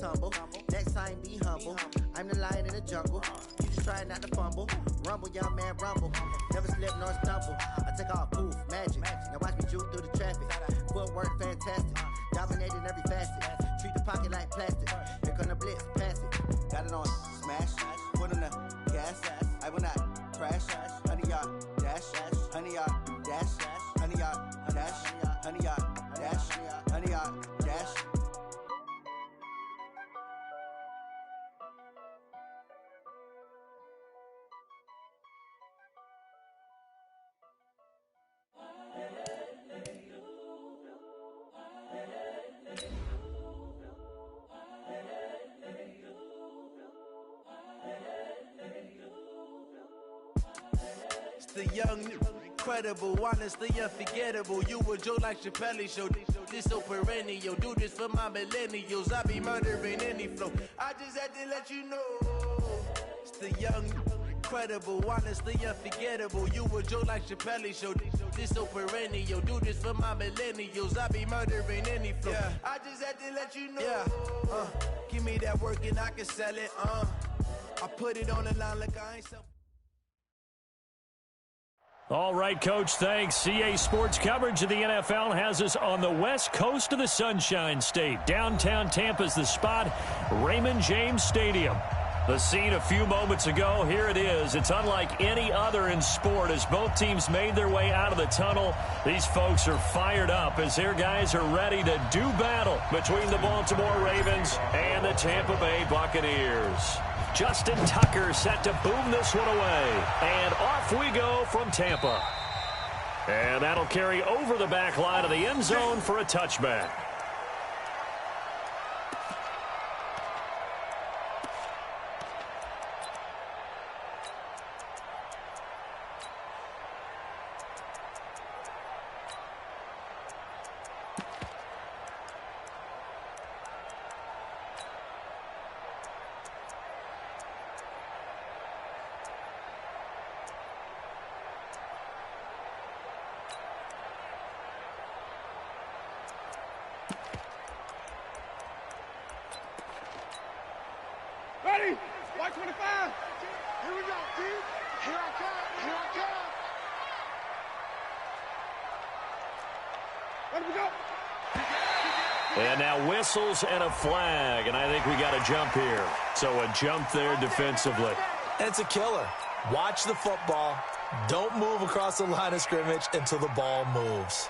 tumble. Next time, be humble. I'm the lion in the jungle. You just try not to fumble. Rumble, young man, rumble. Never slip nor stumble. I take off, poof, magic. Now watch me juke through the traffic. Footwork, fantastic. Dominating every facet. Treat the pocket like plastic. Here come the blitz, pass it. Got it on, smash. Put on the gas. I will not crash. 100-yard dash. 100-yard dash. 100-yard dash. 100-yard dash. 100-yard dash. The young, incredible, honestly unforgettable. You a Joe like Chappelle show. This so perennial. Do this for my millennials. I be murdering any flow. I just had to let you know. It's the young, incredible, honestly unforgettable. You a Joe like Chappelle show. This so perennial. Do this for my millennials. I be murdering any flow. Yeah. I just had to let you know. Yeah. Give me that work and I can sell it. I put it on the line like I ain't so. All right, Coach, thanks. CA Sports coverage of the NFL has us on the west coast of the Sunshine State. Downtown Tampa's the spot, Raymond James Stadium. The scene a few moments ago, here it is. It's unlike any other in sport as both teams made their way out of the tunnel. These folks are fired up as their guys are ready to do battle between the Baltimore Ravens and the Tampa Bay Buccaneers. Justin Tucker set to boom this one away. And off we go from Tampa. And that'll carry over the back line of the end zone for a touchback. Ready? White 25. Here we go, team. Here I come. Here I come. Let me go. And now whistles and a flag, and I think we got a jump here. So a jump there defensively. It's a killer. Watch the football. Don't move across the line of scrimmage until the ball moves.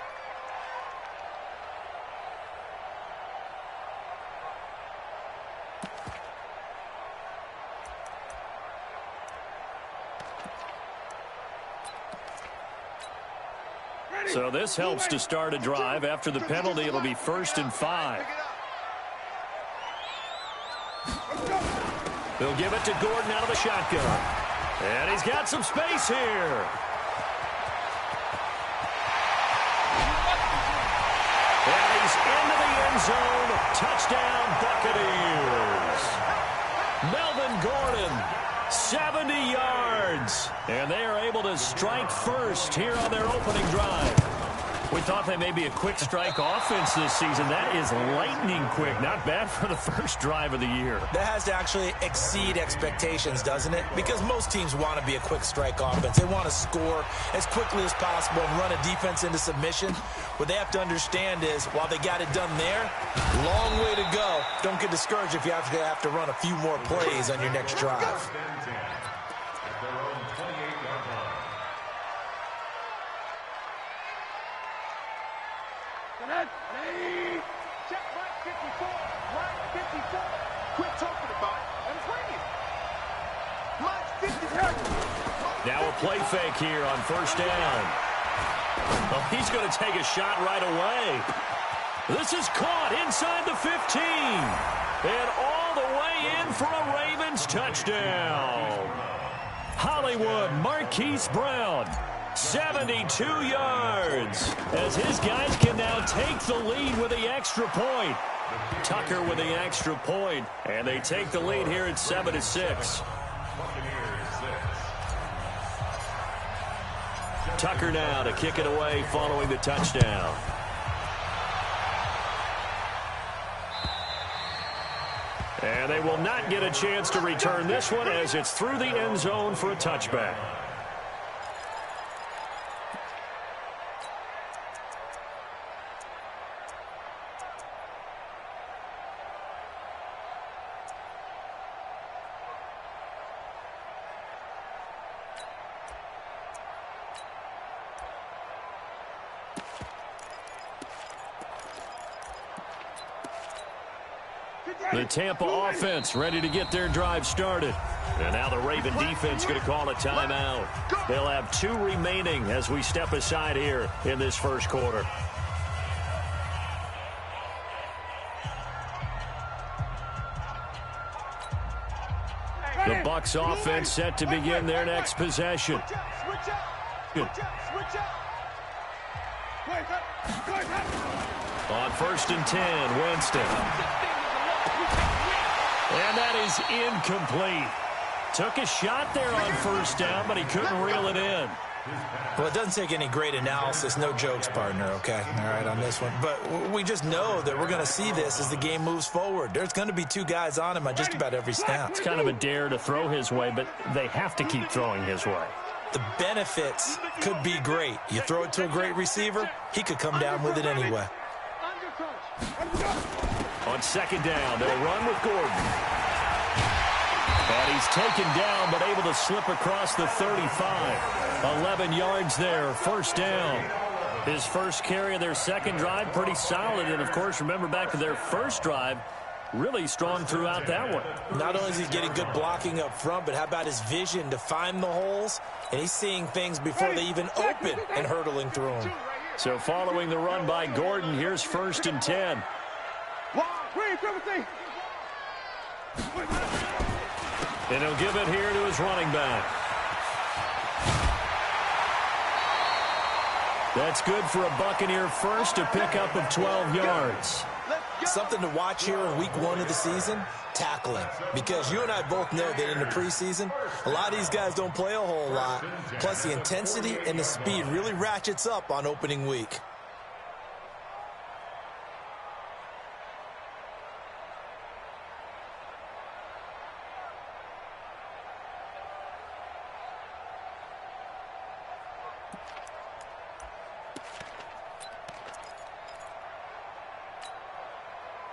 So this helps to start a drive. After the penalty, it'll be 1st and 5. They'll give it to Gordon out of the shotgun. And he's got some space here. And he's into the end zone. Touchdown, Buccaneers. Melvin Gordon, 70 yards. And they are able to strike first here on their opening drive. We thought they may be a quick strike offense this season. That is lightning quick. Not bad for the first drive of the year. That has to actually exceed expectations, doesn't it? Because most teams want to be a quick strike offense. They want to score as quickly as possible and run a defense into submission. What they have to understand is, while they got it done there, long way to go. Don't get discouraged if you have to run a few more plays on your next drive. Check right 54. Right 54. Quit talking about it and bring it. Right 50. Now a play fake here on 1st down. Well, he's going to take a shot right away. This is caught inside the 15. And all the way in for a Ravens touchdown. Hollywood Marquise Brown. 72 yards as his guys can now take the lead with the extra point. Tucker with the extra point, and they take the lead here at 7-6. Tucker now to kick it away following the touchdown. And they will not get a chance to return this one as it's through the end zone for a touchback. The Tampa offense ready to get their drive started. And now the Raven defense going to call a timeout. They'll have 2 remaining as we step aside here in this first quarter. The Bucs offense set to begin their next possession. On 1st and 10, Winston. And that is incomplete. Took a shot there on 1st down, but he couldn't reel it in. Well, it doesn't take any great analysis. No jokes, partner, okay? All right, on this one. But we just know that we're going to see this as the game moves forward. There's going to be 2 guys on him on just about every snap. It's kind of a dare to throw his way, but they have to keep throwing his way. The benefits could be great. You throw it to a great receiver, he could come down with it anyway. On 2nd down, they'll run with Gordon. And he's taken down, but able to slip across the 35. 11 yards there, 1st down. His first carry of their second drive, pretty solid. And, of course, remember back to their first drive, really strong throughout that one. Not only is he getting good blocking up front, but how about his vision to find the holes? And he's seeing things before they even open and hurtling through them. So following the run by Gordon, here's 1st and 10. And he'll give it here to his running back. That's good for a Buccaneer first, a pickup of 12 yards. Something to watch here in week 1 of the season, tackling. Because you and I both know that in the preseason, a lot of these guys don't play a whole lot. Plus the intensity and the speed really ratchets up on opening week.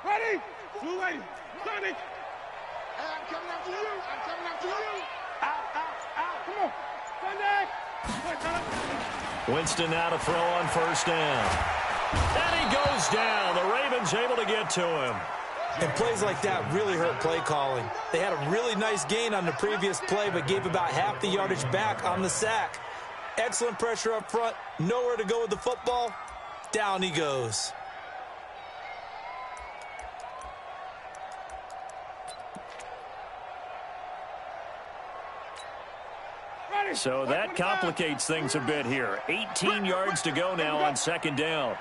Ready? Blue lady. Sonic. Hey, I'm coming after you. I'm coming after you. Out, out, out. Come on. Sonic. Winston now to throw on 1st down. And he goes down. The Ravens able to get to him. And plays like that really hurt play calling. They had a really nice gain on the previous play, but gave about half the yardage back on the sack. Excellent pressure up front. Nowhere to go with the football. Down he goes. So that complicates things a bit here. 18 yards to go now on 2nd down.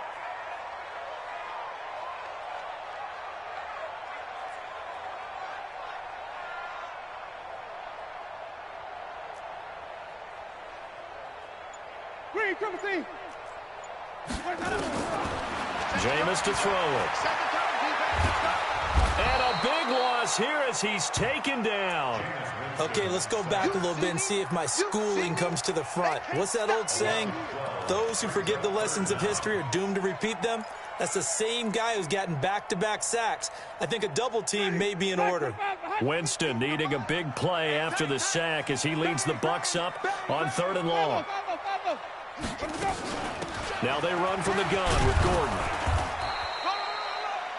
Jameis to throw it. And a big loss here as he's taken down. Okay, let's go back a little bit and see if my schooling comes to the front. What's that old saying? Those who forget the lessons of history are doomed to repeat them. That's the same guy who's gotten back-to-back sacks. I think a double team may be in order. Winston needing a big play after the sack as he leads the Bucs up on 3rd and long. Now they run from the gun with Gordon.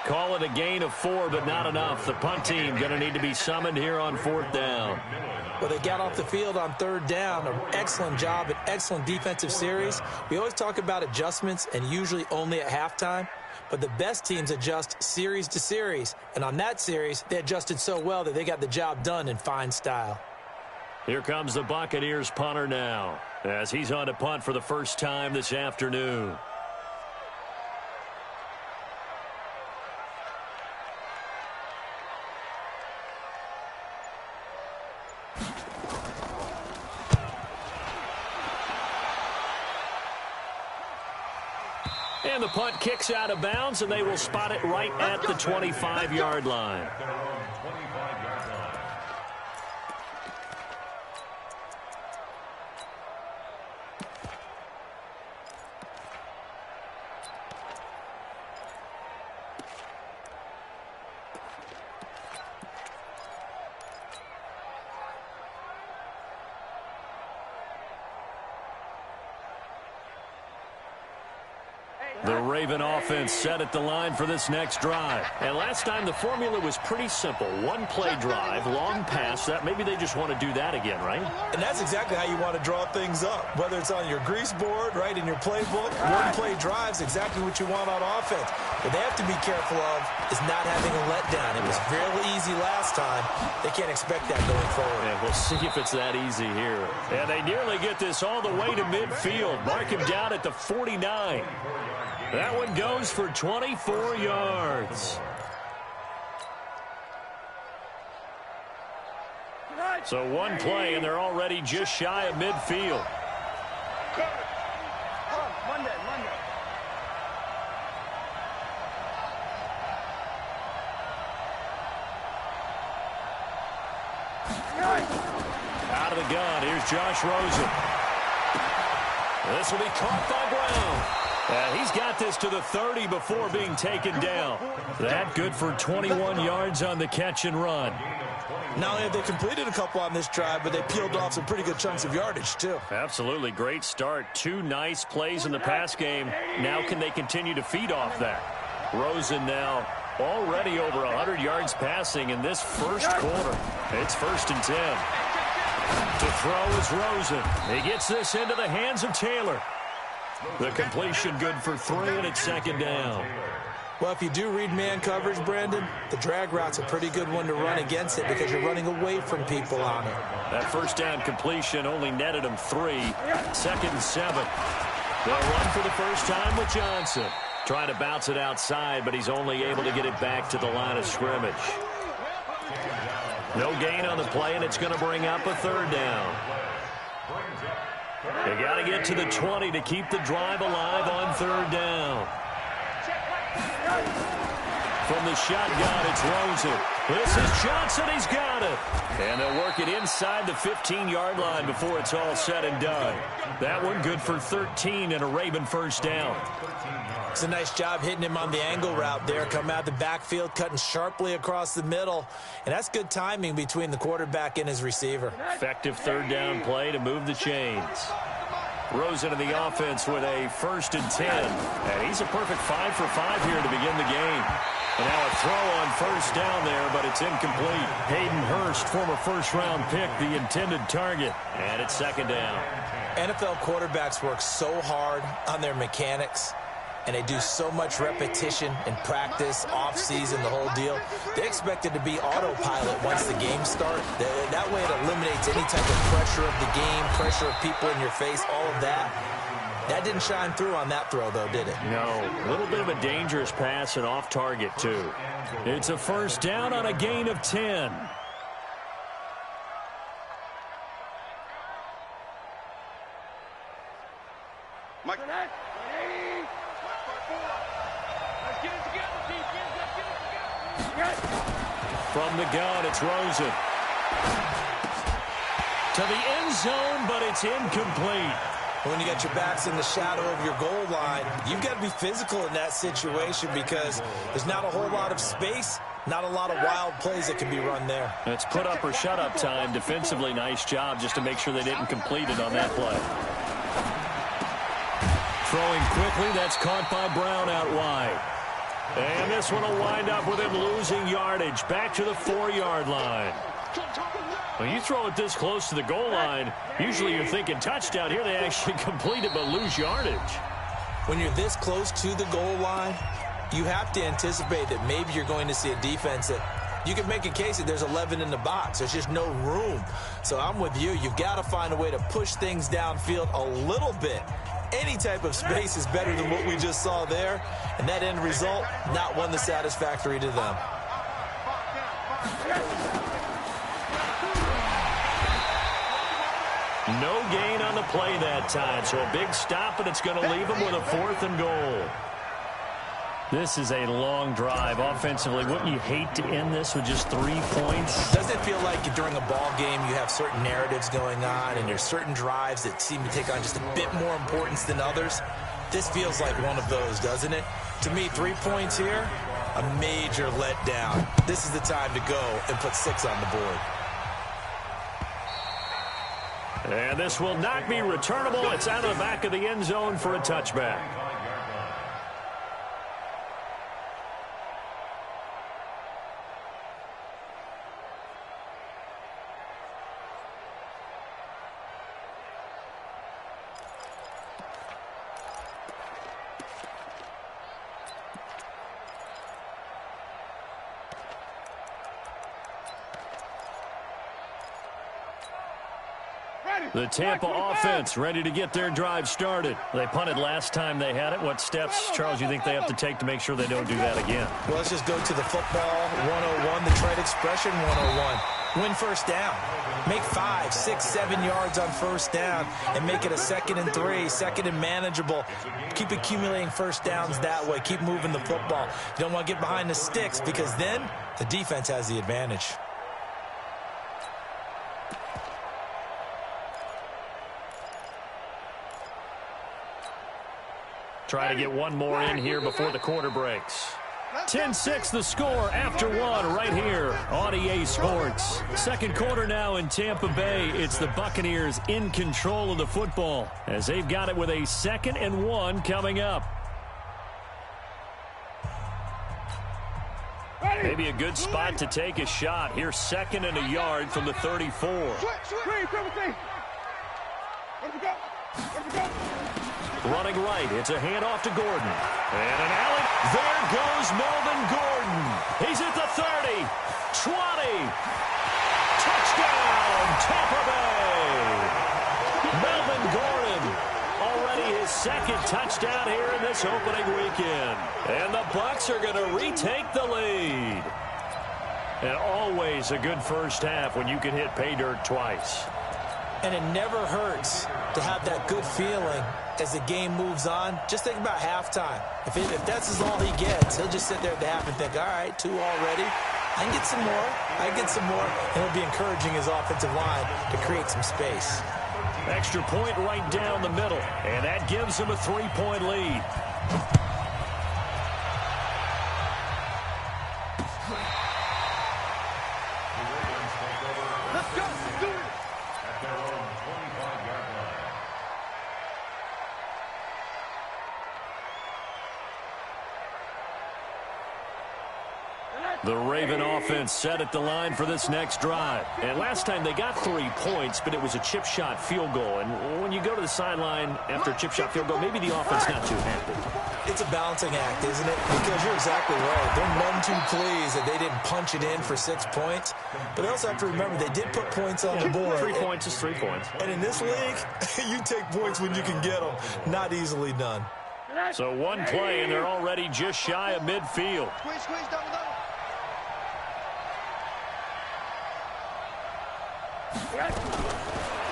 Call it a gain of 4, but not enough. The punt team going to need to be summoned here on 4th down. Well, they got off the field on 3rd down. An excellent job, an excellent defensive series. We always talk about adjustments and usually only at halftime. But the best teams adjust series to series. And on that series, they adjusted so well that they got the job done in fine style. Here comes the Buccaneers punter now as he's on to punt for the first time this afternoon. And the punt kicks out of bounds, and they will spot it right at the 25-yard line. Raven offense set at the line for this next drive. And last time the formula was pretty simple. One-play drive, long pass. That maybe they just want to do that again, right? And that's exactly how you want to draw things up. Whether it's on your grease board, right, in your playbook, one-play drives, exactly what you want on offense. What they have to be careful of is not having a letdown. It was fairly easy last time. They can't expect that going forward. And we'll see if it's that easy here. And they nearly get this all the way to midfield. Mark him down at the 49. That one goes for 24 yards. So one play, and they're already just shy of midfield. Out of the gun, here's Josh Rosen. This will be caught by Brown. He's got this to the 30 before being taken down. That good for 21 yards on the catch and run. Not only have they completed a couple on this drive, but they peeled off some pretty good chunks of yardage, too. Absolutely. Great start. 2 nice plays in the pass game. Now can they continue to feed off that? Rosen now already over 100 yards passing in this first quarter. It's 1st and 10. To throw is Rosen. He gets this into the hands of Taylor. The completion good for 3, and it's 2nd down. Well, if you do read man coverage, Brandon, the drag route's a pretty good one to run against it because you're running away from people on it. That 1st down completion only netted him 3. 2nd and 7. They'll run for the first time with Johnson. Trying to bounce it outside, but he's only able to get it back to the line of scrimmage. No gain on the play, and it's going to bring up a 3rd down. They got to get to the 20 to keep the drive alive on 3rd down. From the shotgun, it's Rosen. This is Johnson. He's got it. And they'll work it inside the 15-yard line before it's all said and done. That one good for 13 and a Raven 1st down. It's a nice job hitting him on the angle route there. Come out the backfield, cutting sharply across the middle. And that's good timing between the quarterback and his receiver. Effective 3rd down play to move the chains. Rosen in the offense with a 1st and 10. And he's a perfect 5 for 5 here to begin the game. And now a throw on 1st down there, but it's incomplete. Hayden Hurst, former 1st-round pick, the intended target. And it's 2nd down. NFL quarterbacks work so hard on their mechanics, and they do so much repetition in practice, off-season, the whole deal. They expect it to be autopilot once the game starts. That way it eliminates any type of pressure of the game, pressure of people in your face, all of that. That didn't shine through on that throw, though, did it? No. A little bit of a dangerous pass and off target, too. It's a 1st down on a gain of 10. Mike. Let's get it together, defense. Let's get it together. From the gun, it's Rosen. To the end zone, but it's incomplete. When you got your backs in the shadow of your goal line, you've got to be physical in that situation because there's not a whole lot of space, not a lot of wild plays that can be run there. It's put up or shut up time. Defensively, nice job just to make sure they didn't complete it on that play. Throwing quickly, that's caught by Brown out wide. And this one will wind up with him losing yardage. Back to the 4-yard line. When you throw it this close to the goal line, usually you're thinking touchdown. Here they actually complete it but lose yardage. When you're this close to the goal line, you have to anticipate that maybe you're going to see a defense that you can make a case that there's 11 in the box. There's just no room. So I'm with you. You've got to find a way to push things downfield a little bit. Any type of space is better than what we just saw there. And that end result, not one that's satisfactory to them. No gain on the play that time. So a big stop, and it's going to leave them with a 4th and goal. This is a long drive offensively. Wouldn't you hate to end this with just 3 points? Does it feel like during a ball game you have certain narratives going on and there's certain drives that seem to take on just a bit more importance than others? This feels like one of those, doesn't it? To me, 3 points here, a major letdown. This is the time to go and put 6 on the board. And this will not be returnable. It's out of the back of the end zone for a touchback. The Tampa offense ready to get their drive started. They punted last time they had it. What steps, Charles, you think they have to take to make sure they don't do that again? Well, let's just go to the football 101, the trade expression 101. Win first down. Make 5, 6, 7 yards on first down and make it a 2nd and 3, 2nd and manageable. Keep accumulating first downs that way. Keep moving the football. You don't want to get behind the sticks because then the defense has the advantage. Try to get one more in here before the quarter breaks. 10-6 the score after one right here on EA Sports. Second quarter now in Tampa Bay. It's the Buccaneers in control of the football as they've got it with a 2nd and 1 coming up. Maybe a good spot to take a shot. Here's 2nd and a yard from the 34. Running right, it's a handoff to Gordon. And an alley. There goes Melvin Gordon. He's at the 30, 20. Touchdown, Tampa Bay. Melvin Gordon, already his 2nd touchdown here in this opening weekend. And the Bucs are going to retake the lead. And always a good first half when you can hit pay dirt twice. And it never hurts to have that good feeling as the game moves on. Just think about halftime. If that's all he gets, he'll just sit there at the half and think, all right, 2 already. I can get some more. I can get some more. And he'll be encouraging his offensive line to create some space. Extra point right down the middle. And that gives him a 3-point lead. Let's go. Do it. The Raven offense set at the line for this next drive. And last time they got 3 points, but it was a chip shot field goal. And when you go to the sideline after a chip shot field goal, maybe the offense not too happy. It's a balancing act, isn't it? Because you're exactly right. They're none too pleased that they didn't punch it in for 6 points. But they also have to remember they did put points on the board. 3 points is 3 points. And in this league, you take points when you can get them. Not easily done. So one play, and they're already just shy of midfield. Squeeze, double.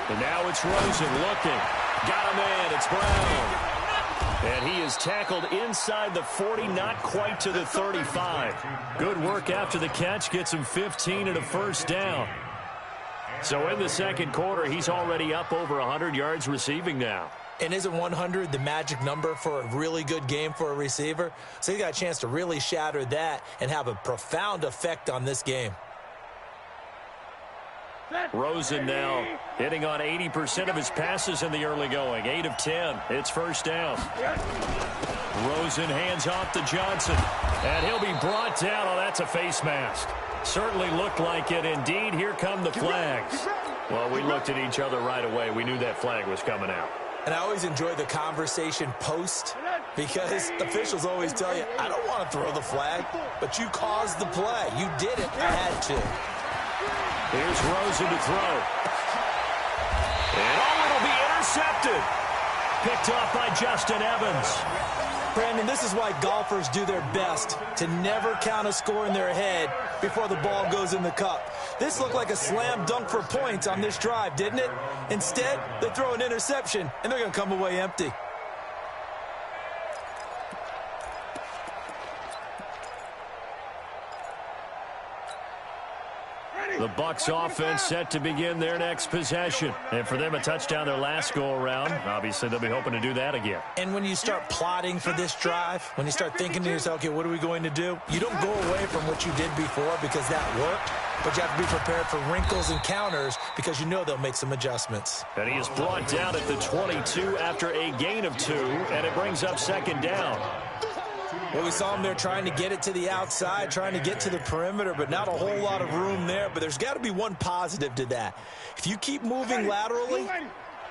And now it's Rosen looking. Got a man. It's Brown. And he is tackled inside the 40, not quite to the 35. Good work after the catch. Gets him 15 and a first down. So in the second quarter, he's already up over 100 yards receiving now. And isn't 100 the magic number for a really good game for a receiver? So he got a chance to really shatter that and have a profound effect on this game. Rosen now hitting on 80% of his passes in the early going. 8 of 10. It's first down. Rosen hands off to Johnson. And he'll be brought down. Oh, that's a face mask. Certainly looked like it. Indeed, here come the flags. Well, we looked at each other right away. We knew that flag was coming out. And I always enjoy the conversation post because officials always tell you, I don't want to throw the flag, but you caused the play. You did it. I had to. Here's Rosen to throw. And it'll be intercepted. Picked off by Justin Evans. Brandon, this is why golfers do their best to never count a score in their head before the ball goes in the cup. This looked like a slam dunk for points on this drive, didn't it? Instead, they throw an interception, and they're going to come away empty. The Bucs offense set to begin their next possession. And for them, a touchdown their last go-around. Obviously, they'll be hoping to do that again. And when you start plotting for this drive, when you start thinking to yourself, okay, what are we going to do? You don't go away from what you did before because that worked, but you have to be prepared for wrinkles and counters because you know they'll make some adjustments. And he is brought down at the 22 after a gain of 2, and it brings up second down. Well, we saw him there trying to get it to the outside, trying to get to the perimeter, but not a whole lot of room there. But there's got to be one positive to that. If you keep moving laterally,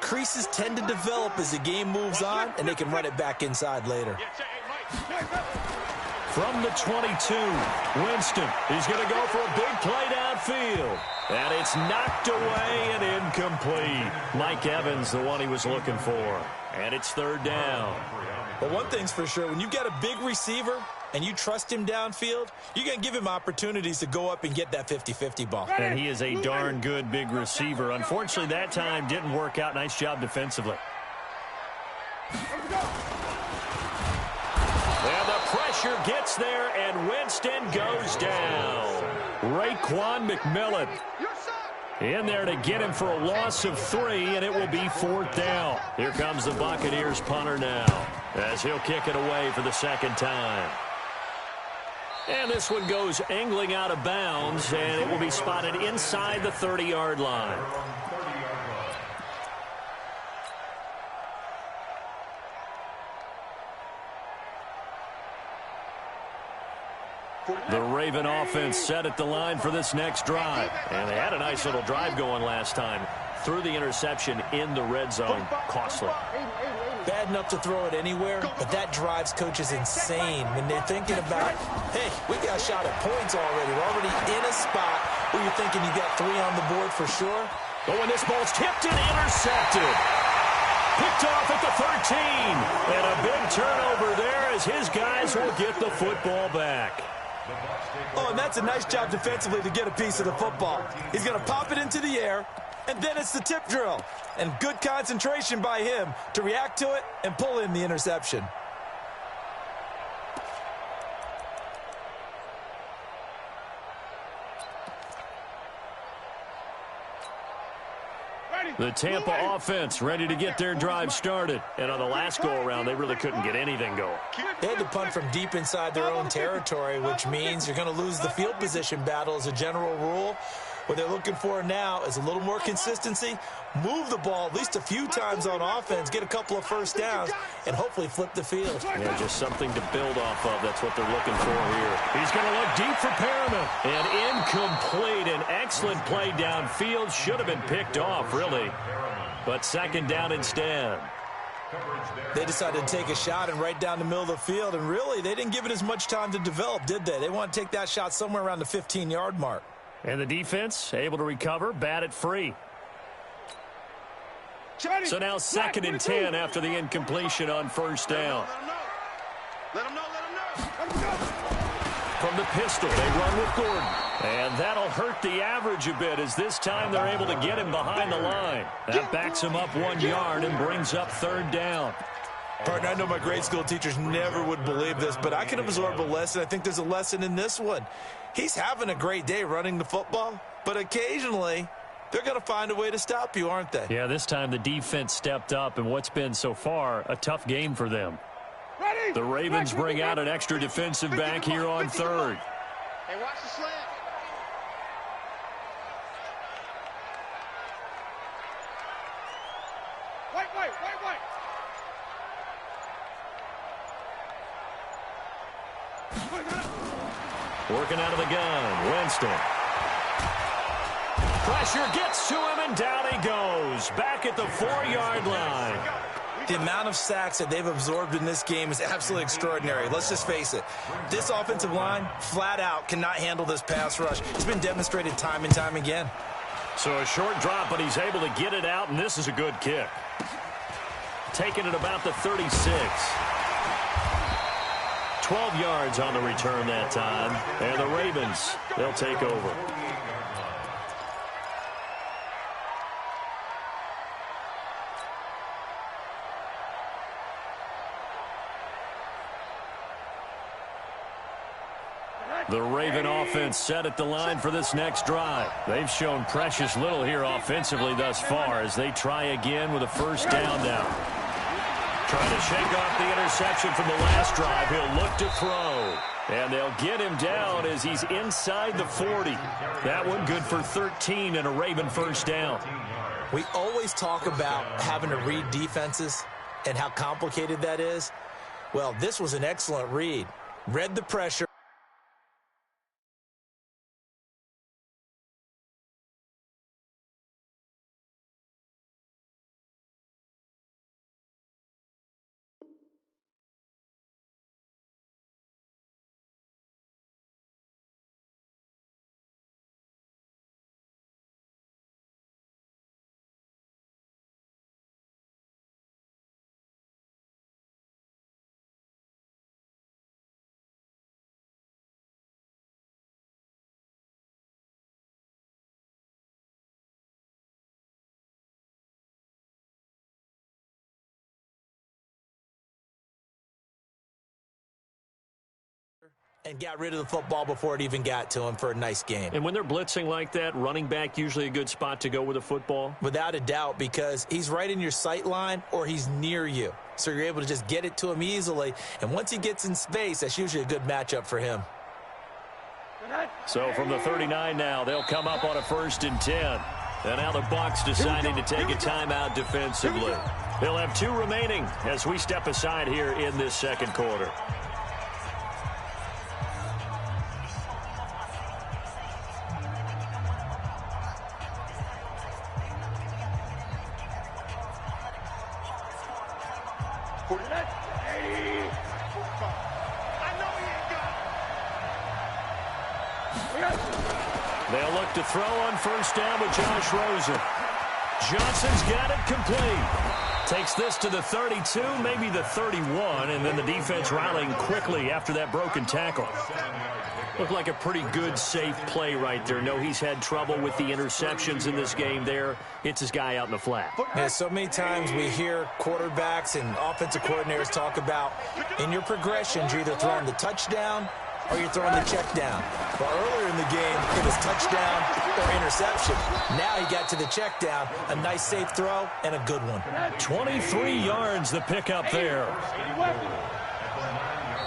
creases tend to develop as the game moves on, and they can run it back inside later. From the 22, Winston. He's going to go for a big play downfield. And it's knocked away and incomplete. Mike Evans, the one he was looking for. And it's third down. Well, one thing's for sure. When you've got a big receiver and you trust him downfield, you're going to give him opportunities to go up and get that 50-50 ball. And he is a darn good big receiver. Unfortunately, that time didn't work out. Nice job defensively. And the pressure gets there, and Winston goes down. Raekwon McMillan in there to get him for a loss of 3, and it will be fourth down. Here comes the Buccaneers punter now, as he'll kick it away for the second time. And this one goes angling out of bounds, and it will be spotted inside the 30-yard line. The Raven offense set at the line for this next drive. And they had a nice little drive going last time. Threw the interception in the red zone. Costly. Bad enough to throw it anywhere, but that drives coaches insane when they're thinking about, hey, we got a shot at points already. We're already in a spot where you're thinking you got 3 on the board for sure. But when this ball's tipped and intercepted. Picked off at the 13. And a big turnover there as his guys will get the football back. Oh, and that's a nice job defensively to get a piece of the football. He's going to pop it into the air, and then it's the tip drill. And good concentration by him to react to it and pull in the interception. The Tampa offense ready to get their drive started. And on the last go-around, they really couldn't get anything going. They had to punt from deep inside their own territory, which means you're going to lose the field position battle as a general rule. What they're looking for now is a little more consistency, move the ball at least a few times on offense, get a couple of first downs, and hopefully flip the field. Yeah, just something to build off of. That's what they're looking for here. He's going to look deep for Perriman. And incomplete. An excellent play downfield. Should have been picked off, really. But second down instead. They decided to take a shot and right down the middle of the field, and really, they didn't give it as much time to develop, did they? They want to take that shot somewhere around the 15-yard mark. And the defense able to recover, bat it free. So now second and 10 after the incompletion on first down. Let him know. From the pistol, they run with Gordon. And that'll hurt the average a bit as this time they're able to get him behind the line. That backs him up 1 yard and brings up third down. Partner, I know my grade school teachers never would believe this, but I can absorb a lesson. I think there's a lesson in this one. He's having a great day running the football, but occasionally they're going to find a way to stop you, aren't they? Yeah, this time the defense stepped up, and what's been so far a tough game for them. The Ravens bring out an extra defensive back here on third. Hey, watch the slant. Wait. Working out of the gun, Winston. Pressure gets to him, and down he goes. Back at the 4-yard line. The amount of sacks that they've absorbed in this game is absolutely extraordinary. Let's just face it. This offensive line, flat out, cannot handle this pass rush. It's been demonstrated time and time again. So a short drop, but he's able to get it out, and this is a good kick. Taking it about the 36. 12 yards on the return that time. And the Ravens, they'll take over. The Raven offense set at the line for this next drive. They've shown precious little here offensively thus far as they try again with a first down now. Trying to shake off the interception from the last drive. He'll look to throw. And they'll get him down as he's inside the 40. That one good for 13 and a Raven first down. We always talk about having to read defenses and how complicated that is. Well, this was an excellent read. Read the pressure. and got rid of the football before it even got to him for a nice game. And when they're blitzing like that, running back usually a good spot to go with the football? Without a doubt, because he's right in your sight line or he's near you. So you're able to just get it to him easily. And once he gets in space, that's usually a good matchup for him. So from the 39 now, they'll come up on a 1st and 10. And now the Bucs deciding to take a timeout defensively. They'll have 2 remaining as we step aside here in this second quarter. They'll look to throw on 1st down with Josh Rosen. Johnson's got it complete. Takes this to the 32, maybe the 31, and then the defense rallying quickly after that broken tackle. Looked like a pretty good, safe play right there. No, he's had trouble with the interceptions in this game there. Hits his guy out in the flat. Yeah, so many times we hear quarterbacks and offensive coordinators talk about in your progressions, you're either throwing the touchdown or you're throwing the check down. Well, earlier in the game, it was touchdown or interception. Now he got to the check down, a nice safe throw, and a good one. 23 yards the pickup there.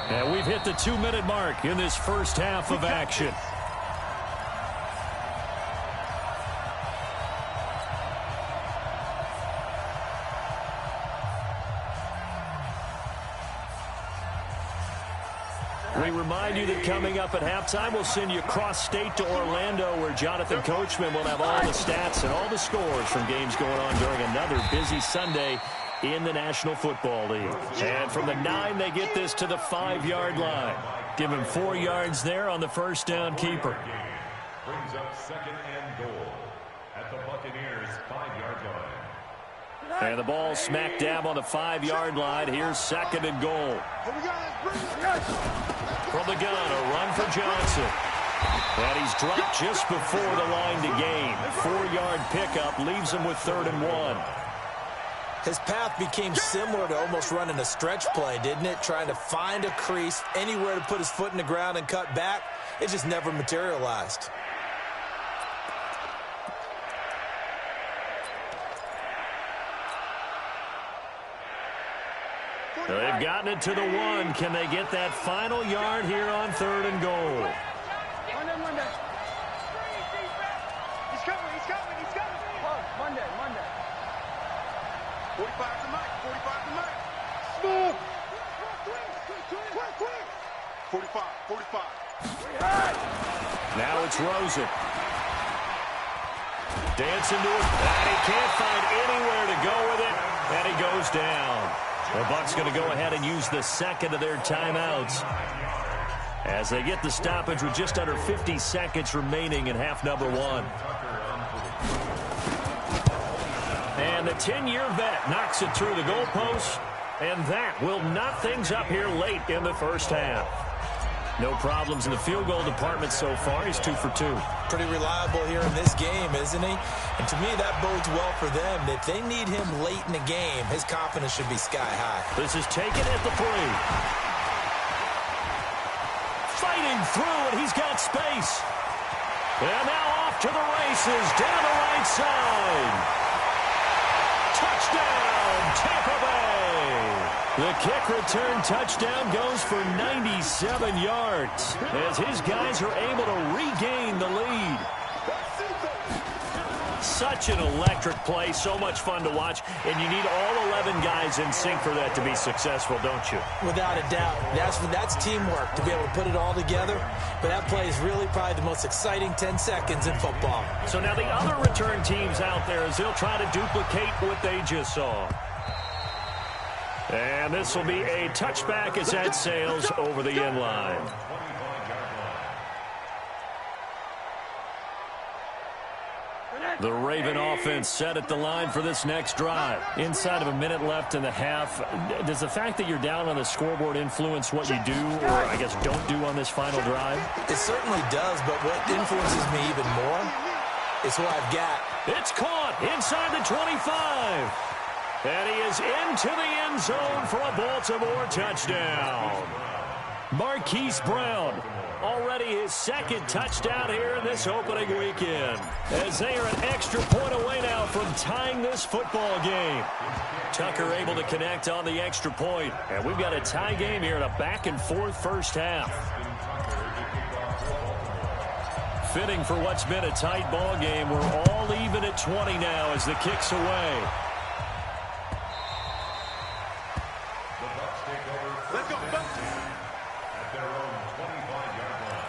And we've hit the 2-minute mark in this first half of action. We remind you that coming up at halftime, we'll send you across state to Orlando, where Jonathan Coachman will have all the stats and all the scores from games going on during another busy Sunday in the National Football League. And from the 9, they get this to the 5-yard line. Give him 4 yards there on the 1st down keeper. Brings up 2nd and goal at the Buccaneers' 5-yard line. And the ball smack dab on the 5-yard line. Here's 2nd and goal. From the gun, a run for Johnson. And he's dropped just before the line to gain. 4-yard pickup leaves him with 3rd and 1. His path became similar to almost running a stretch play, didn't it? Trying to find a crease, anywhere to put his foot in the ground and cut back. It just never materialized. They've gotten it to the 1. Can they get that final yard here on 3rd and goal? He's coming. Monday. 45 to Mike. Smooth. Quick. 45. Now it's Rosen. Dancing to it, and he can't find anywhere to go with it, and he goes down. The Bucs going to go ahead and use the 2nd of their timeouts as they get the stoppage with just under 50 seconds remaining in half number 1. And the 10-year vet knocks it through the goalpost, and that will knock things up here late in the first half. No problems in the field goal department so far. He's 2 for 2. Pretty reliable here in this game, isn't he? And to me, that bodes well for them. If they need him late in the game, his confidence should be sky high. This is taken at the 3. Fighting through, and he's got space. And now off to the races, down the right side. Touchdown, Tampa Bay. The kick return touchdown goes for 97 yards as his guys are able to regain the lead. Such an electric play, so much fun to watch, and you need all 11 guys in sync for that to be successful, don't you? Without a doubt. That's teamwork, to be able to put it all together. But that play is really probably the most exciting 10 seconds in football. So now the other return teams out there, as they'll try to duplicate what they just saw. And this will be a touchback as that sails over the end line. The Raven offense set at the line for this next drive. Inside of a minute left in the half, does the fact that you're down on the scoreboard influence what you do, or I guess don't do on this final drive? It certainly does, but what influences me even more is what I've got. It's caught inside the 25. And he is into the end zone for a Baltimore touchdown. Marquise Brown, already his second touchdown here in this opening weekend, as they are an extra point away now from tying this football game. Tucker able to connect on the extra point, and we've got a tie game here in a back-and-forth first half. Fitting for what's been a tight ball game. We're all even at 20 now as the kick's away. Let's go, Bucks. At their own 25-yard line.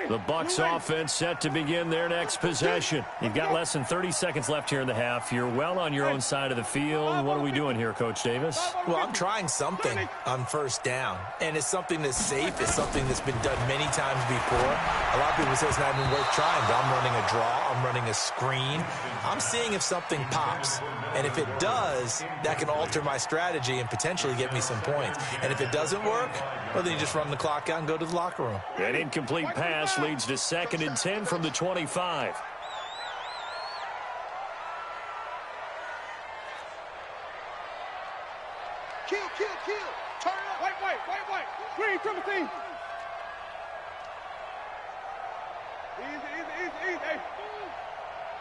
The Bucs offense set to begin their next possession. You've got less than 30 seconds left here in the half. You're well on your own side of the field. What are we doing here, Coach Davis? Well, I'm trying something on first down, and it's something that's safe. It's something that's been done many times before. A lot of people say it's not even worth trying, but I'm running a draw. I'm running a screen. I'm seeing if something pops, and if it does, that can alter my strategy and potentially get me some points. And if it doesn't work, well, then you just run the clock out and go to the locker room. An incomplete pass leads to 2nd and 10 from the 25. Kill. Turn up. Wait. Green, triple team. Easy. Hey.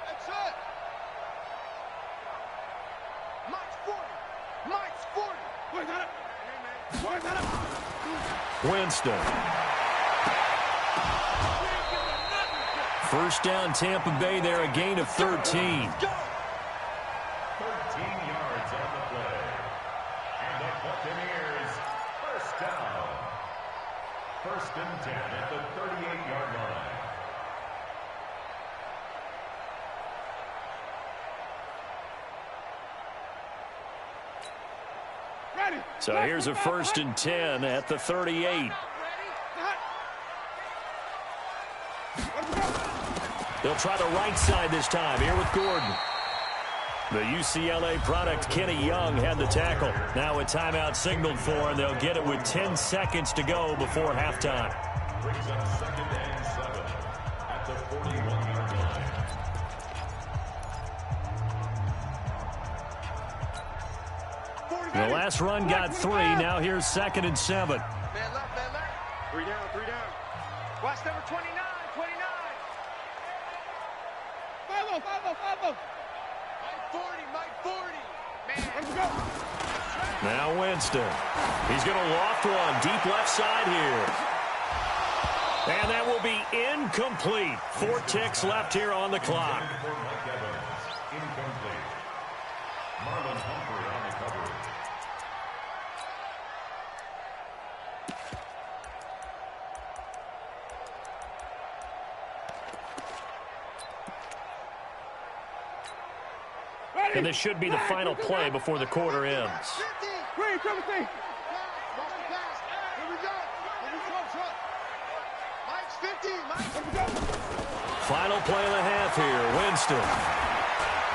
That's it. Mike's 40. Where's that up? Winston. First down, Tampa Bay there, a gain of 13. 13 yards on the play. And the Buccaneers, first down. 1st and 10 at the 38-yard line. Ready. So here's a 1st and 10 at the 38. They'll try the right side this time, here with Gordon. The UCLA product, Kenny Young, had the tackle. Now a timeout signaled for, and they'll get it with 10 seconds to go before halftime. Brings up 2nd and 7 at the 41-yard line. The last run got 3. Now here's 2nd and 7. Man left. 3 down. Watch number 29. Follow. Mike 40. Man. Let's go. Now Winston. He's going to loft one deep left side here. And that will be incomplete. 4 ticks left here on the clock. For Mike Evans, incomplete. Marlon Humphrey on the coverage. And this should be the final play before the quarter ends. Green, triple team. Final play of the half here. Winston.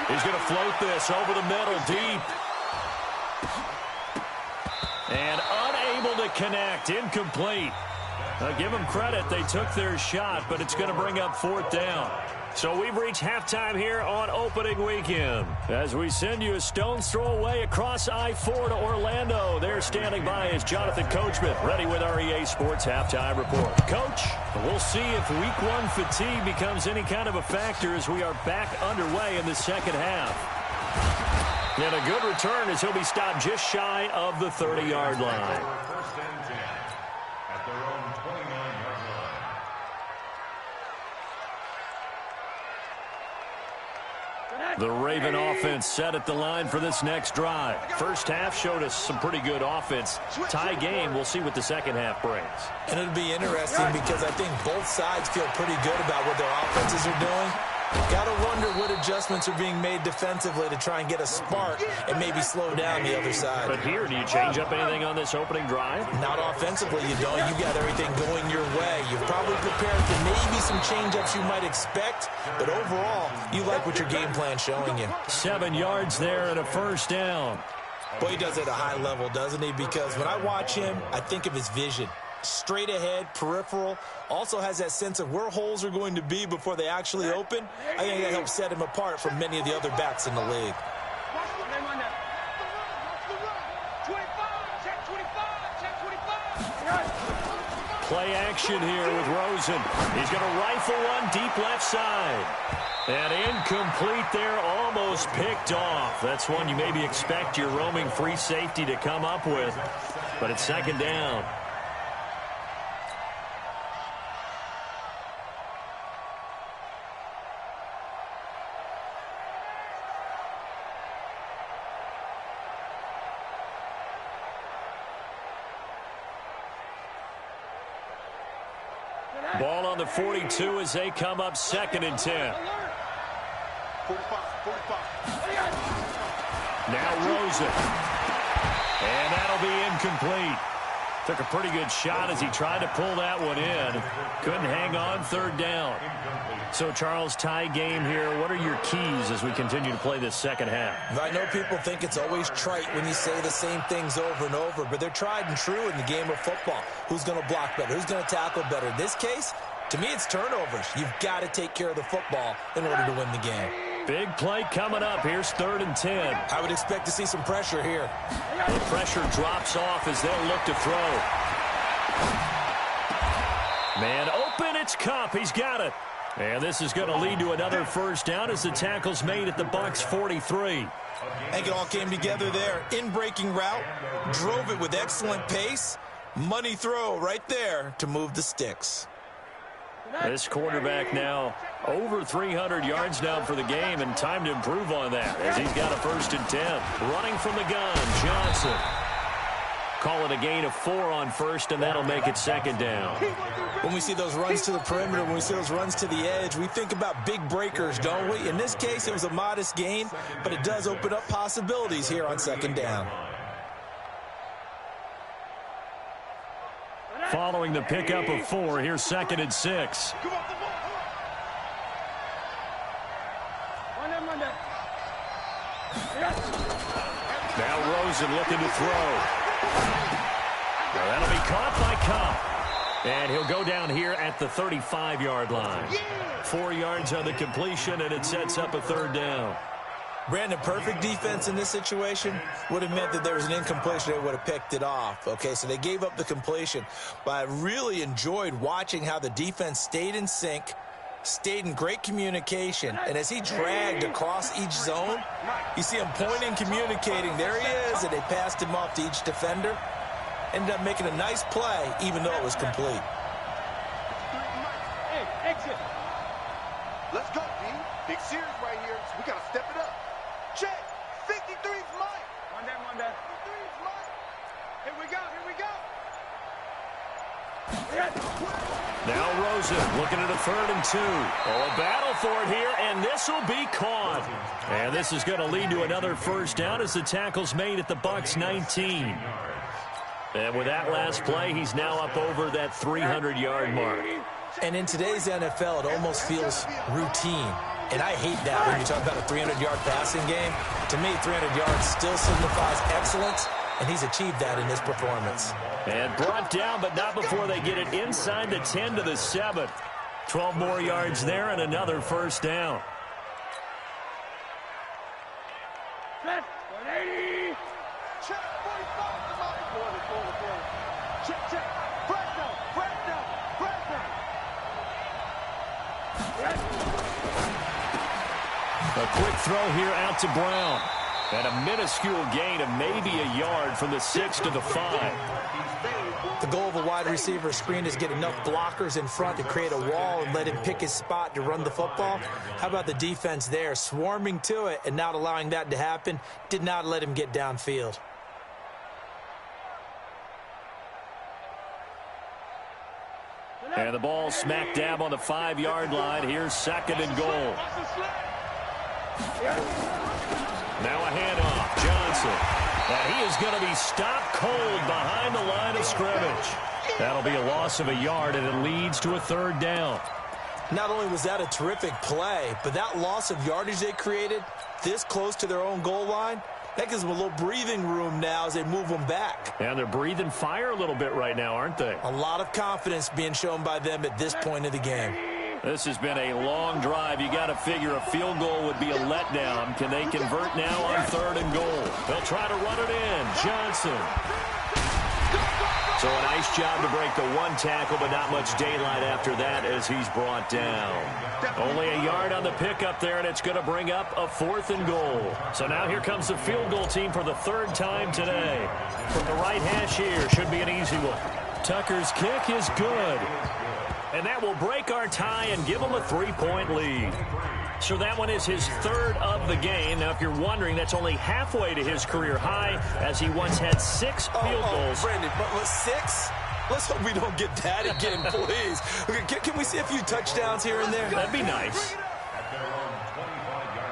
He's going to float this over the middle deep. And unable to connect. Incomplete. Give them credit. They took their shot, but it's going to bring up 4th down. So we've reached halftime here on opening weekend. As we send you a stone's throw away across I-4 to Orlando. There standing by is Jonathan Coachman, ready with our EA Sports Halftime Report. Coach, we'll see if Week 1 fatigue becomes any kind of a factor as we are back underway in the second half. And a good return as he'll be stopped just shy of the 30-yard line. 1st and 10 at their own 29-yard line. The Raven offense set at the line for this next drive. First half showed us some pretty good offense. Tie game, we'll see what the second half brings. And it'll be interesting because I think both sides feel pretty good about what their offenses are doing. Got to wonder what adjustments are being made defensively to try and get a spark and maybe slow down the other side. But here, do you change up anything on this opening drive? Not offensively, you don't. You got everything going your way. You've probably prepared for maybe some change-ups you might expect, but overall, you like what your game plan's showing you. 7 yards there and a first down. Boy, he does it at a high level, doesn't he? Because when I watch him, I think of his vision. straight ahead, peripheral, also has that sense of where holes are going to be before they actually open. I think that helps set him apart from many of the other backs in the league. Play action here with Rosen. He's going to rifle one deep left side. And incomplete there, almost picked off. That's one you maybe expect your roaming free safety to come up with. But it's second down. Ball on the 42 as they come up 2nd and 10. Now Rosen. And that'll be incomplete. Took a pretty good shot as he tried to pull that one in. Couldn't hang on, 3rd down. So, Charles, tie game here. What are your keys as we continue to play this second half? I know people think it's always trite when you say the same things over and over, but they're tried and true in the game of football. Who's going to block better? Who's going to tackle better? In this case, to me, it's turnovers. You've got to take care of the football in order to win the game. Big play coming up. Here's 3rd and 10. I would expect to see some pressure here. The pressure drops off as they'll look to throw. Man open, it's Kupp. He's got it. And this is going to lead to another 1st down as the tackle's made at the Bucs 43. I think it all came together there. In-breaking route, drove it with excellent pace. Money throw right there to move the sticks. This quarterback now over 300 yards now for the game, and time to improve on that as he's got a 1st and 10. Running from the gun, Johnson. Call it a gain of 4 on 1st, and that'll make it 2nd down. When we see those runs to the perimeter, when we see those runs to the edge, we think about big breakers, don't we? In this case, it was a modest gain, but it does open up possibilities here on 2nd down. Following the pickup of 4, here's 2nd and 6. Now Rosen looking to throw. Now that'll be caught by Kupp. And he'll go down here at the 35-yard line. 4 yards on the completion, and it sets up a 3rd down. Brandon, perfect defense in this situation would have meant that there was an incompletion. They would have picked it off. Okay, so they gave up the completion. But I really enjoyed watching how the defense stayed in sync, stayed in great communication, and as he dragged across each zone, you see him pointing, communicating. There he is, and they passed him off to each defender. Ended up making a nice play, even though it was complete. Hey, exit. Let's go, B. Big series right here. We got to step it up. Check. 53's Mike. One down. 53's Mike. Here we go. Now Rosen looking at a 3rd and 2. Oh, a battle for it here, and this will be caught. And this is going to lead to another 1st down as the tackle's made at the Bucs 19. And with that last play, he's now up over that 300-yard mark. And in today's NFL, it almost feels routine. And I hate that when you talk about a 300-yard passing game. To me, 300 yards still signifies excellence, and he's achieved that in this performance. And brought down, but not before they get it inside the 10 to the 7. 12 more yards there and another 1st down. Set. 180. Check. 45. Check. Press down. A quick throw here out to Brown. And a minuscule gain of maybe a yard from the 6 to the 5. The goal of a wide receiver screen is get enough blockers in front to create a wall and let him pick his spot to run the football. How about the defense there, swarming to it and not allowing that to happen? Did not let him get downfield. And the ball smack dab on the 5-yard line. Here's 2nd and goal. Now a handoff. Johnson. And he is going to be stopped cold behind the line of scrimmage. That'll be a loss of a yard, and it leads to a 3rd down. Not only was that a terrific play, but that loss of yardage they created this close to their own goal line, That gives them a little breathing room now as they move them back. And they're breathing fire a little bit right now, aren't they? A lot of confidence being shown by them at this point of the game. This has been a long drive. You got to figure a field goal would be a letdown. Can they convert now on 3rd and goal? They'll try to run it in. Johnson. So a nice job to break the one tackle, but not much daylight after that as he's brought down. Only a yard on the pickup there, and it's going to bring up a 4th and goal. So now here comes the field goal team for the 3rd time today. From the right hash here, should be an easy one. Tucker's kick is good. And that will break our tie and give him a 3-point lead. So that one is his 3rd of the game. Now, if you're wondering, that's only halfway to his career high, as he once had 6 field goals. Brandon, but 6? Let's hope we don't get that again, please. Okay, can we see a few touchdowns here and there? That'd be nice. At their own 25-yard line.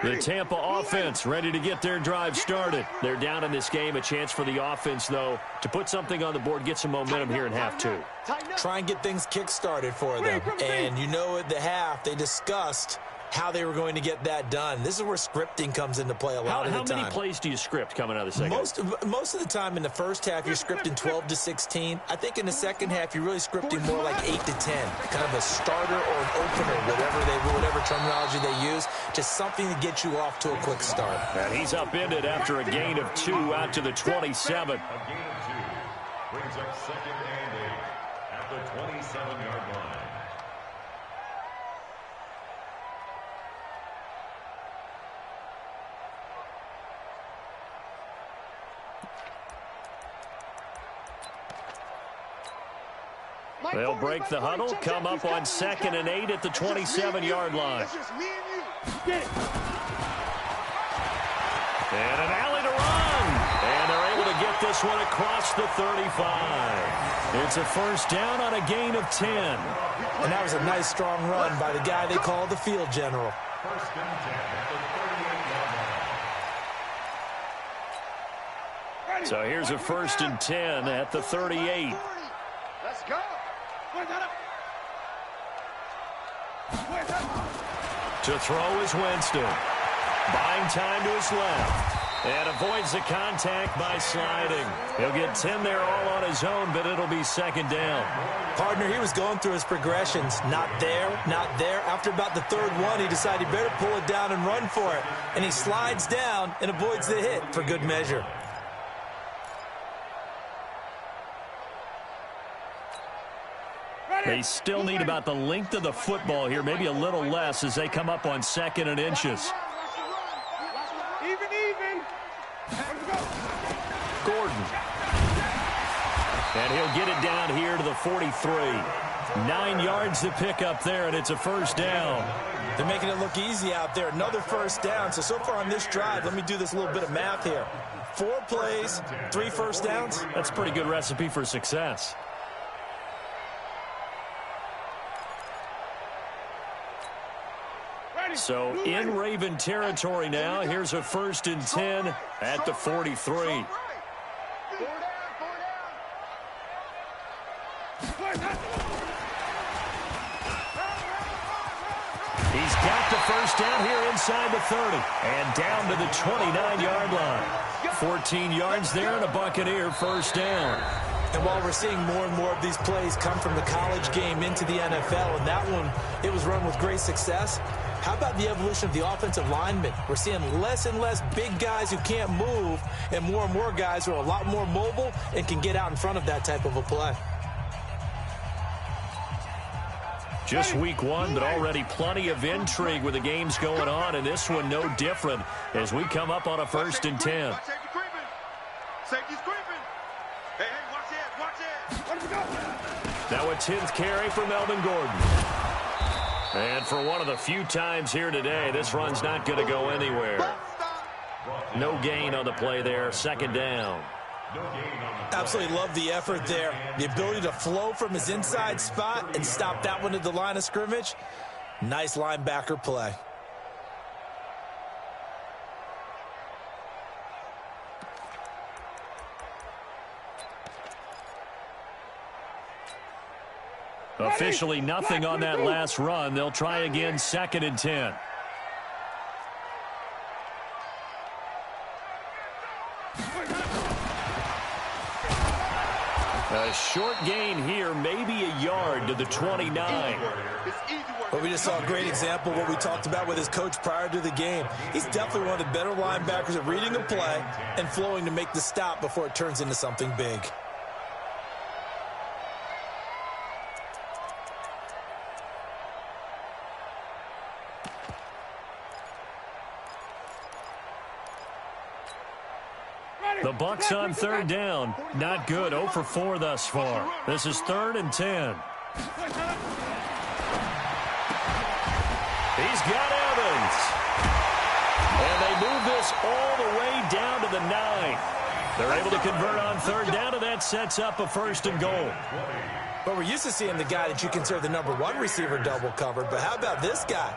The Tampa offense ready to get their drive started. They're down in this game. A chance for the offense, though, to put something on the board, get some momentum here in half 2. Try and get things kick-started for them. And you know at the half, they discussed how they were going to get that done. This is where scripting comes into play a lot of the time. How many plays do you script coming out of the second? Most of the time in the first half, you're scripting 12 to 16. I think in the second half, you're really scripting more like 8 to 10. Kind of a starter or an opener, whatever terminology they use. Just something to get you off to a quick start. And he's upended after a gain of 2 out to the 27. A gain of 2 brings up 2nd and 8 at the 27-yard line. They'll break the huddle, come up on 2nd and 8 at the 27-yard line. And an alley to run. And they're able to get this one across the 35. It's a 1st down on a gain of 10. And that was a nice, strong run by the guy they call the field general. 1st and 10 at the 38-yard line. So here's a 1st and 10 at the 38. Let's go. To throw is Winston. Buying time to his left. And avoids the contact by sliding. He'll get 10 there all on his own, but it'll be 2nd down. Partner, he was going through his progressions. Not there, not there. After about the 3rd one, he decided he better pull it down and run for it. And he slides down and avoids the hit for good measure. They still need about the length of the football here, maybe a little less as they come up on 2nd and inches. Even. Gordon. And he'll get it down here to the 43. 9 yards to pick up there, and it's a 1st down. They're making it look easy out there. Another 1st down. So far on this drive, let me do this little bit of math here. 4 plays, 3 1st downs. That's a pretty good recipe for success. So in Raven territory now. Here's a 1st and 10 at the 43. He's got the 1st down here inside the 30 and down to the 29-yard line. 14 yards there and a Buccaneer 1st down. And while we're seeing more and more of these plays come from the college game into the NFL, and that one, it was run with great success, how about the evolution of the offensive linemen? We're seeing less and less big guys who can't move and more guys who are a lot more mobile and can get out in front of that type of a play. Just week 1, but already plenty of intrigue with the games going on, and this one no different as we come up on a 1st and 10. Safety's creeping. Hey, watch it. Now a 10th carry for Melvin Gordon. And for one of the few times here today, this run's not going to go anywhere. No gain on the play there, 2nd down. Absolutely love the effort there. The ability to flow from his inside spot and stop that one at the line of scrimmage. Nice linebacker play. Officially nothing on that last run. They'll try again, 2nd and 10. A short gain here, maybe a yard to the 29. But we just saw a great example of what we talked about with his coach prior to the game. He's definitely one of the better linebackers at reading a play and flowing to make the stop before it turns into something big. The Bucs on 3rd down. Not good. 0 for 4 thus far. This is 3rd and 10. He's got Evans. And they move this all the way down to the 9. They're able to convert on 3rd down, and that sets up a 1st and goal. But we're used to seeing the guy that you consider the #1 receiver double covered. But how about this guy?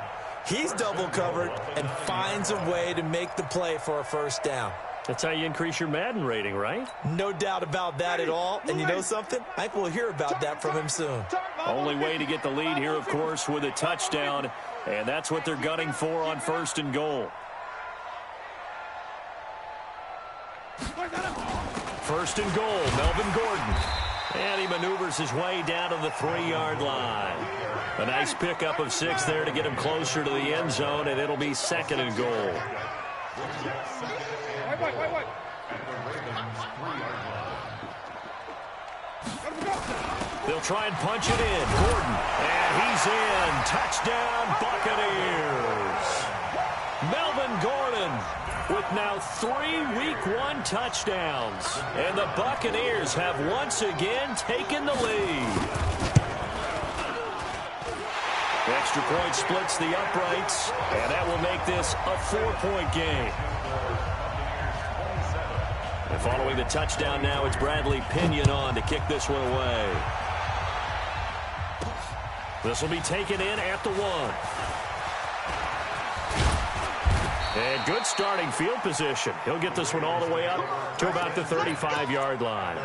He's double covered and finds a way to make the play for a 1st down. That's how you increase your Madden rating, right? No doubt about that at all. And you know something? I think we'll hear about that from him soon. Only way to get the lead here, of course, with a touchdown. And that's what they're gunning for on 1st and goal. 1st and goal, Melvin Gordon. And he maneuvers his way down to the 3-yard line. A nice pickup of 6 there to get him closer to the end zone, and it'll be 2nd and goal. Wait. They'll try and punch it in. Gordon, and he's in. Touchdown, Buccaneers. Melvin Gordon with now 3 Week 1 touchdowns. And the Buccaneers have once again taken the lead. The extra point splits the uprights, and that will make this a 4-point game. And following the touchdown now, it's Bradley Pinion on to kick this one away. This will be taken in at the 1. And good starting field position. He'll get this one all the way up to about the 35-yard line.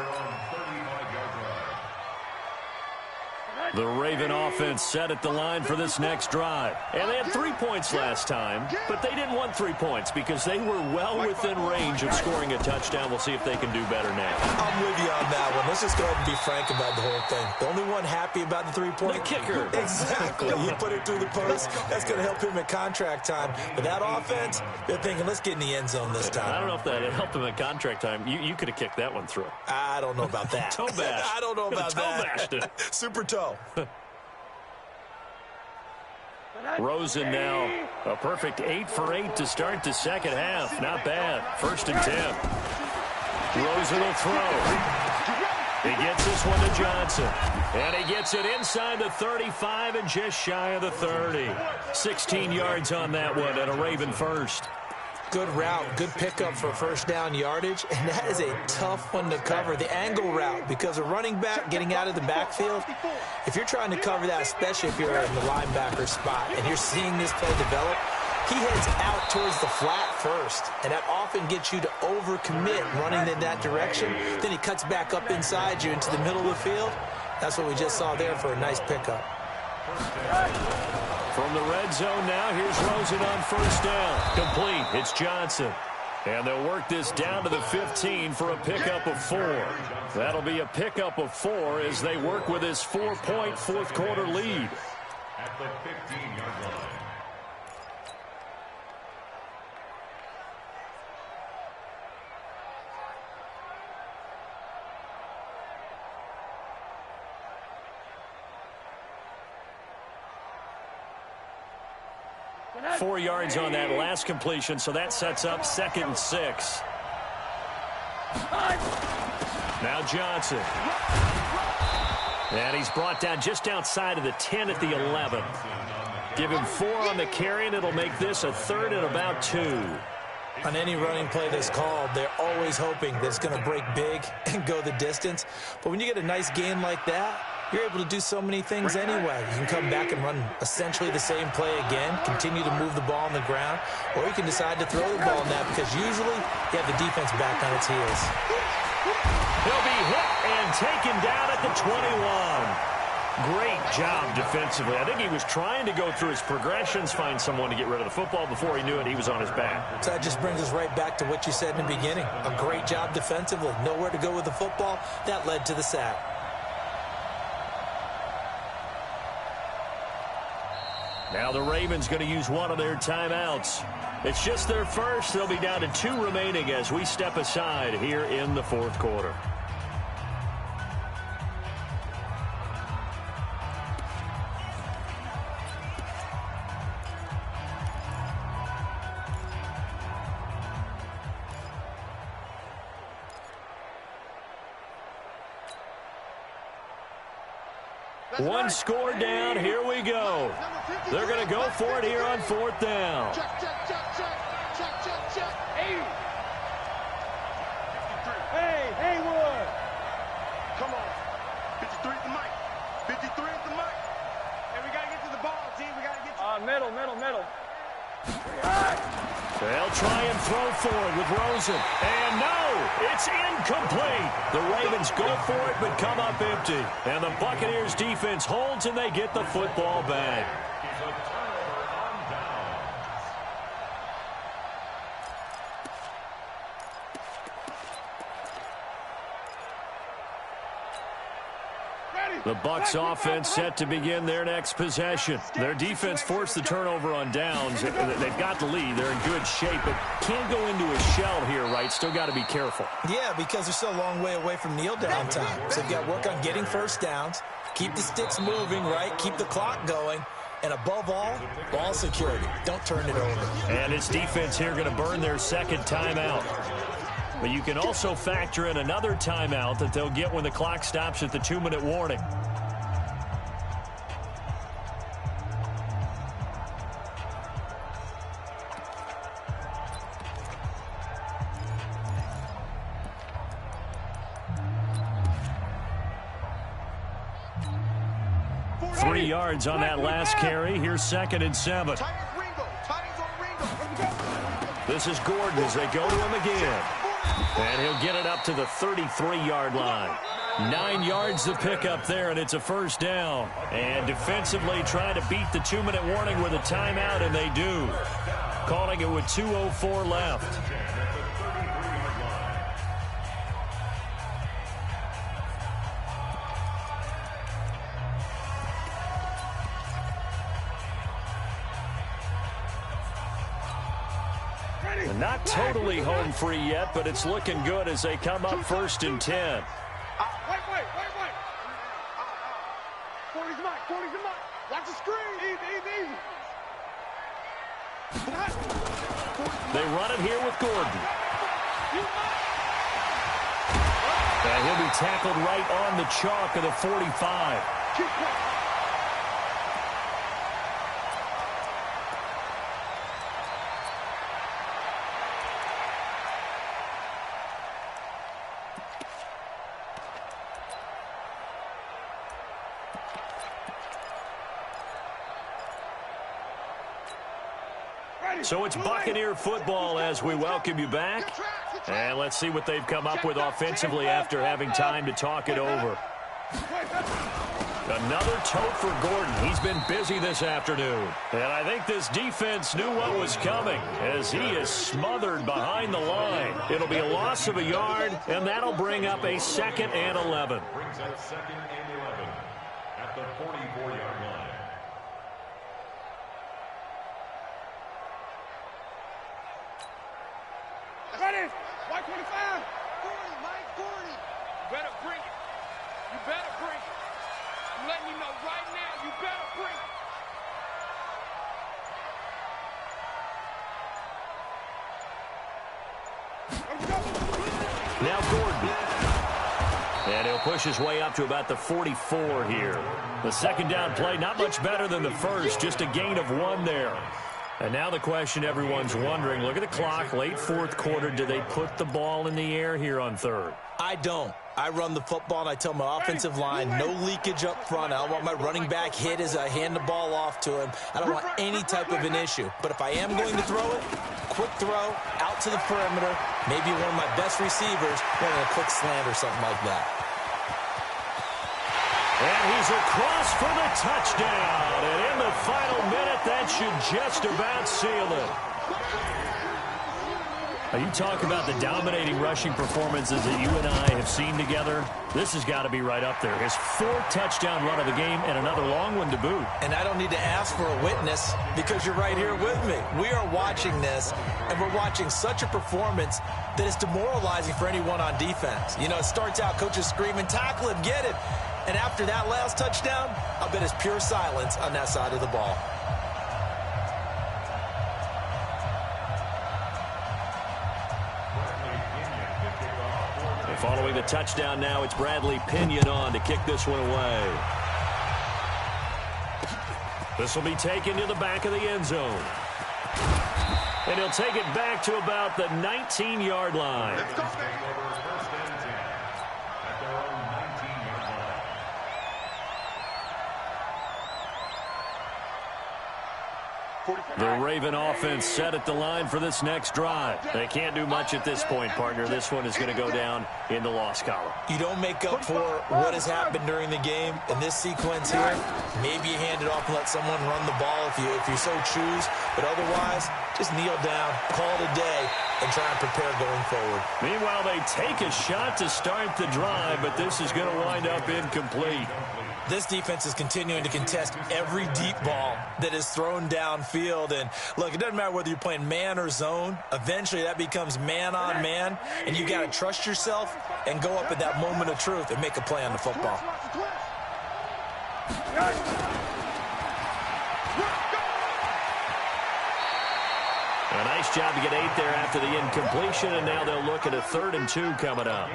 The Raven offense set at the line for this next drive. And they had 3 points last time, but they didn't want 3 points because they were well within range of scoring a touchdown. We'll see if they can do better now. I'm with you on that one. Let's just go ahead and be frank about the whole thing. The only one happy about the 3-point? The kicker. Exactly. He put it through the post. That's going to help him at contract time. But that offense, they're thinking, let's get in the end zone this time. I don't know if that helped him at contract time. You could have kicked that one through. I don't know about that. Toe bash. I don't know about that. Toe bashed it. Super toe. Rosen now a perfect 8 for 8 to start the second half. Not bad. 1st and 10. Rosen will throw. He gets this one to Johnson. And he gets it inside the 35 and just shy of the 30. 16 yards on that one and a Raven first. Good route, good pickup for 1st down yardage, and that is a tough one to cover. The angle route, because a running back getting out of the backfield, if you're trying to cover that, especially if you're in the linebacker spot and you're seeing this play develop, he heads out towards the flat first, and that often gets you to overcommit running in that direction. Then he cuts back up inside you into the middle of the field. That's what we just saw there for a nice pickup. From the red zone now, here's Rosen on 1st down. Complete. It's Johnson. And they'll work this down to the 15 for a pickup of 4. That'll be a pickup of 4 as they work with his 4-point 4th quarter lead. At the 15-yard line. Four yards on that last completion, so that sets up 2nd and 6. Now Johnson. And he's brought down just outside of the 10 at the 11. Give him 4 on the carry, and it'll make this a 3rd and about 2. On any running play that's called, they're always hoping that it's going to break big and go the distance. But when you get a nice gain like that, you're able to do so many things anyway. You can come back and run essentially the same play again, continue to move the ball on the ground, or you can decide to throw the ball now because usually you have the defense back on its heels. He'll be hit and taken down at the 21. Great job defensively. I think he was trying to go through his progressions, find someone to get rid of the football. Before he knew it, he was on his back. So that just brings us right back to what you said in the beginning. A great job defensively. Nowhere to go with the football. That led to the sack. Now the Ravens going to use one of their timeouts. It's just their first. They'll be down to 2 remaining as we step aside here in the fourth quarter. One score down. Here we go. They're going to go for it here on 4th down. Check, check, check, check. Check, check, check. Hey. Hey, Haywood. Come on. 53 is the mic. 53 is the mic. Hey, we got to get to the ball, team. We got to get to middle. They'll try and throw forward with Rosen. And no, it's incomplete. The Ravens go for it but come up empty. And the Buccaneers defense holds and they get the football back. The Bucs offense set to begin their next possession. Their defense forced the turnover on downs. They've got the lead. They're in good shape, but can't go into a shell here, right? Still got to be careful. Yeah, because they're still a long way away from kneel down time. So you've got to work on getting first downs, keep the sticks moving, right? Keep the clock going. And above all, ball security. Don't turn it over. And its defense here going to burn their second timeout. But you can also factor in another timeout that they'll get when the clock stops at the 2-minute warning. Three yards on that last carry. Here's 2nd and 7. This is Gordon as they go to him again. And he'll get it up to the 33-yard line. 9 yards to pick up there, and it's a first down. And defensively trying to beat the 2-minute warning with a timeout, and they do. Calling it with 2:04 left. Not totally home free yet, but it's looking good as they come up 1st and 10. Wait. 40's the mic. Watch the screen. Easy. They run it here with Gordon. And he'll be tackled right on the chalk of the 45. So it's Buccaneer football as we welcome you back. And let's see what they've come up with offensively after having time to talk it over. Another tote for Gordon. He's been busy this afternoon. And I think this defense knew what was coming as he is smothered behind the line. It'll be a loss of a yard, and that'll bring up a 2nd and 11. Brings up 2nd and 11 at the 44-yard line. Ready? White 25. Gordy, Mike Gordy. You better bring it. You better bring it. I'm letting you know right now, you better bring it. Now Gordon. And he'll push his way up to about the 44 here. The 2nd down play, not much better than the first, just a gain of 1 there. And now the question everyone's wondering, look at the clock, late 4th quarter. Do they put the ball in the air here on 3rd? I don't. I run the football, and I tell my offensive line, no leakage up front. I don't want my running back hit as I hand the ball off to him. I don't want any type of an issue. But if I am going to throw it, quick throw, out to the perimeter, maybe one of my best receivers running a quick slant or something like that. And he's across for the touchdown. And in the final minute, that should just about seal it. Now, you talk about the dominating rushing performances that you and I have seen together. This has got to be right up there. His 4th touchdown run of the game and another long one to boot. And I don't need to ask for a witness because you're right here with me. We are watching this, and we're watching such a performance that is demoralizing for anyone on defense. You know, it starts out, coaches screaming, tackle him, get it. And after that last touchdown, I bet it's pure silence on that side of the ball. Following the touchdown now, it's Bradley Pinion on to kick this one away. This will be taken to the back of the end zone. And he'll take it back to about the 19-yard line. Let's go, first and 10 at their own 19-yard line. The Raven offense set at the line for this next drive. They can't do much at this point, partner. This one is going to go down in the loss column. You don't make up for what has happened during the game. In this sequence here, maybe you hand it off and let someone run the ball if you so choose. But otherwise, just kneel down, call it a day, and try and prepare going forward. Meanwhile, they take a shot to start the drive, but this is going to wind up incomplete. This defense is continuing to contest every deep ball that is thrown downfield. And, look, it doesn't matter whether you're playing man or zone. Eventually, that becomes man on man, and you got to trust yourself and go up at that moment of truth and make a play on the football. A nice job to get 8 there after the incompletion, and now they'll look at a 3rd and 2 coming up.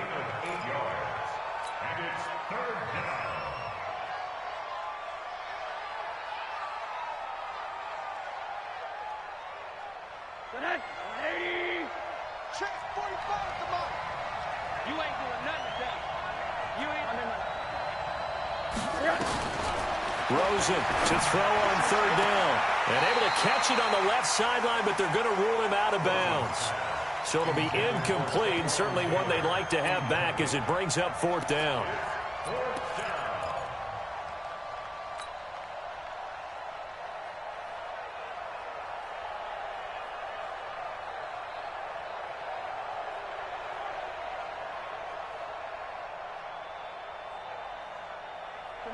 Rosen to throw on 3rd down. And able to catch it on the left sideline, but they're going to rule him out of bounds. So it'll be incomplete, certainly one they'd like to have back as it brings up 4th down.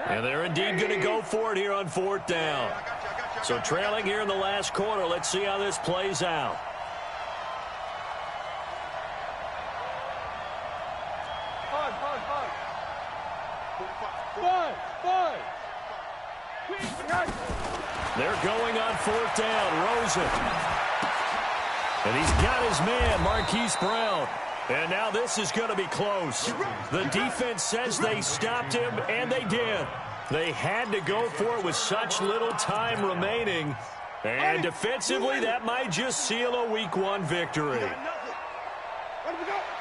And they're indeed going to go for it here on 4th down. So trailing here in the last quarter. Let's see how this plays out. They're going on 4th down. Rosen. And he's got his man, Marquise Brown. And now this is going to be close. The defense says they stopped him, and they did. They had to go for it with such little time remaining. And defensively, that might just seal a Week 1 victory.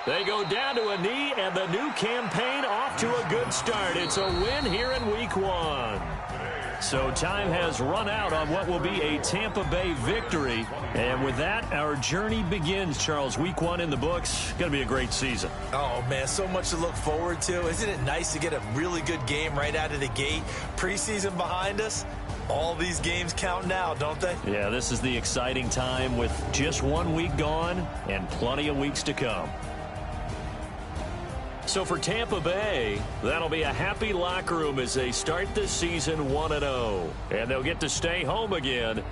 They go down to a knee, and the new campaign off to a good start. It's a win here in Week 1. So time has run out on what will be a Tampa Bay victory. And with that, our journey begins, Charles. Week 1 in the books. Going to be a great season. Oh, man, so much to look forward to. Isn't it nice to get a really good game right out of the gate? Preseason behind us. All these games count now, don't they? Yeah, this is the exciting time with just 1 week gone and plenty of weeks to come. So for Tampa Bay, that'll be a happy locker room as they start this season 1-0. And they'll get to stay home again